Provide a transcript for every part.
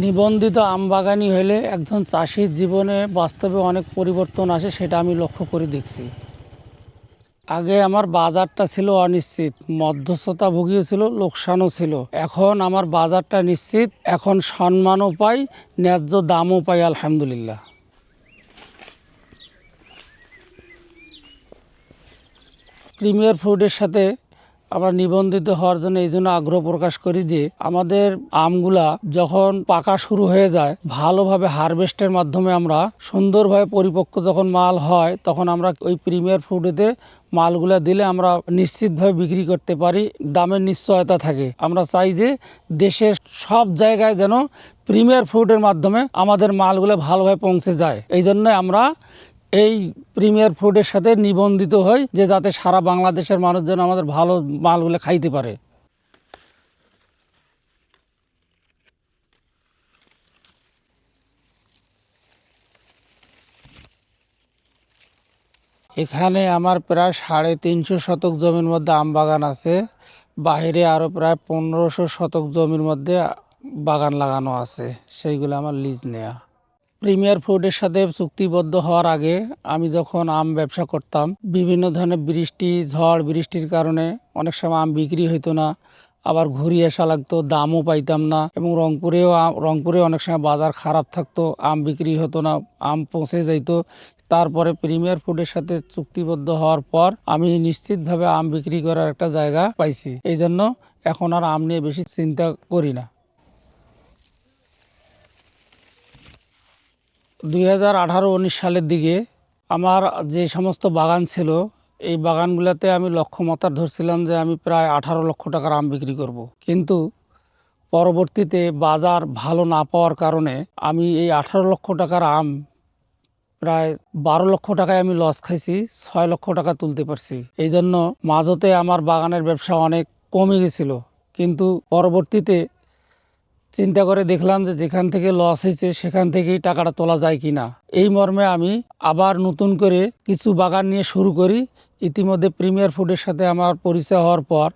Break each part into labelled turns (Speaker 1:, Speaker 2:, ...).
Speaker 1: নিবন্ধিত আম বাগানি হলে একজন চাষির জীবনে বাস্তবে অনেক পরিবর্তন আসে, সেটা আমি লক্ষ্য করে দেখছি। আগে আমার বাজারটা ছিল অনিশ্চিত, মধ্যস্থতা ভুগিও ছিল, লোকসানও ছিল। এখন আমার বাজারটা নিশ্চিত, এখন সম্মানও পাই, ন্যায্য দামও পাই, আলহামদুলিল্লাহ। প্রিমিয়ার ফুডের সাথে আমরা নিবন্ধিত হওয়ার জন্য এই জন্য আগ্রহ প্রকাশ করি যে আমাদের আমগুলা যখন পাকা শুরু হয়ে যায়, ভালোভাবে হারভেস্টের মাধ্যমে আমরা সুন্দরভাবে পরিপক্ক যখন মাল হয়, তখন আমরা ওই প্রিমিয়ার ফুডেতে মালগুলা দিলে আমরা নিশ্চিতভাবে বিক্রি করতে পারি, দামের নিশ্চয়তা থাকে। আমরা চাই যে দেশের সব জায়গায় যেন প্রিমিয়ার ফুডের মাধ্যমে আমাদের মালগুলো ভালোভাবে পৌঁছে যায়। এই জন্য আমরা এই প্রিমিয়ার ফুডের সাথে নিবন্ধিত হই, যে যাতে সারা বাংলাদেশের মানুষ যেন আমাদের ভালো মালগুলো খাইতে পারে। এখানে আমার প্রায় 350 শতক জমির মধ্যে আম বাগান আছে। বাইরে আরও প্রায় 1500 শতক জমির মধ্যে বাগান লাগানো আছে, সেইগুলো আমার লিজ নেয়া। প্রিমিয়ার ফুডের সাথে চুক্তিবদ্ধ হওয়ার আগে আমি যখন আম ব্যবসা করতাম, বিভিন্ন ধরনের বৃষ্টি, ঝড় বৃষ্টির কারণে অনেক সময় আম বিক্রি হইতো না, আবার ঘুরিয়ে আসা লাগতো, দামও পাইতাম না। এবং রংপুরে অনেক সময় বাজার খারাপ থাকতো, আম বিক্রি হতো না, আম পচে যাইতো। তারপরে প্রিমিয়ার ফুডের সাথে চুক্তিবদ্ধ হওয়ার পর আমি নিশ্চিতভাবে আম বিক্রি করার একটা জায়গা পাইছি। এই জন্য এখন আর আম নিয়ে বেশি চিন্তা করি না। 2018-19 সালের দিকে আমার যে সমস্ত বাগান ছিল, এই বাগানগুলোতে আমি লক্ষ্যমাত্রা ধরছিলাম যে আমি প্রায় 18 লক্ষ টাকার আম বিক্রি করব। কিন্তু পরবর্তীতে বাজার ভালো না পাওয়ার কারণে আমি এই 18 লক্ষ টাকার আম প্রায় 12 লক্ষ টাকায় আমি লস খাইছি, 6 লক্ষ টাকা তুলতে পারছি। এই জন্য মাঝতে আমার বাগানের ব্যবসা অনেক কমে গেছিল। কিন্তু পরবর্তীতে চিন্তা করে দেখলাম যে যেখান থেকে লস হয়েছে সেখান থেকেই টাকাটা তোলা যায় কিনা। এই মর্মে আমি আবার নতুন করে কিছু বাগান নিয়ে শুরু করি। ইতিমধ্যে প্রিমিয়ার ফুডের সাথে আমার পরিচয় হওয়ার পর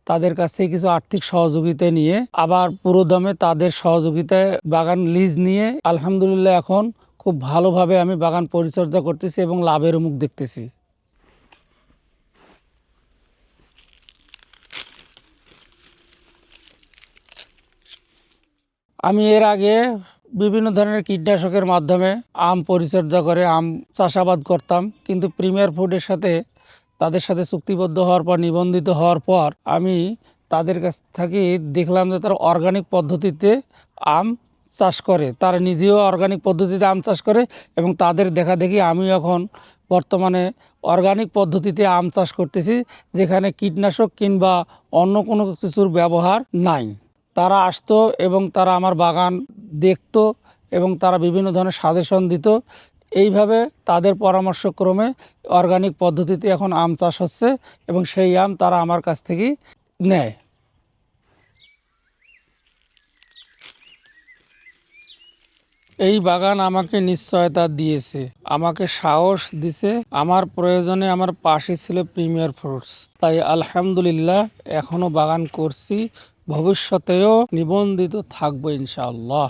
Speaker 1: তাদের কাছ থেকে কিছু আর্থিক সহযোগিতা নিয়ে আবার পুরো দমে তাদের সহযোগিতায় বাগান লিজ নিয়ে আলহামদুলিল্লাহ এখন খুব ভালোভাবে আমি বাগান পরিচর্যা করতেছি এবং লাভের মুখ দেখতেছি। আমি এর আগে বিভিন্ন ধরনের কীটনাশকের মাধ্যমে আম পরিচর্যা করে আম চাষাবাদ করতাম, কিন্তু প্রিমিয়ার ফুডের সাথে তাদের সাথে চুক্তিবদ্ধ হওয়ার পর, নিবন্ধিত হওয়ার পর আমি তাদের কাছ থেকে দেখলাম যে তারা অর্গানিক পদ্ধতিতে আম চাষ করে, তারা নিজেও অর্গানিক পদ্ধতিতে আম চাষ করে এবং তাদের দেখা দেখি আমি এখন বর্তমানে অর্গানিক পদ্ধতিতে আম চাষ করতেছি, যেখানে কীটনাশক কিংবা অন্য কোনো কিছুর ব্যবহার নাই। তারা আসতো এবং তারা আমার বাগান দেখতো এবং তারা বিভিন্ন ধরনের সাজেশন দিত। এইভাবে তাদের পরামর্শক্রমে অর্গানিক পদ্ধতিতে এখন আম চাষ হচ্ছে এবং সেই আম তারা আমার কাছ থেকেই নেয়। এই বাগান আমাকে নিশ্চয়তা দিয়েছে, আমাকে সাহস দিছে। আমার প্রয়োজনে আমার পাশে ছিল প্রিমিয়ার ফ্রুটস, তাই আলহামদুলিল্লাহ এখনো বাগান করছি, ভবিষ্যতেও নিবন্ধিত থাকবো ইনশাআল্লাহ।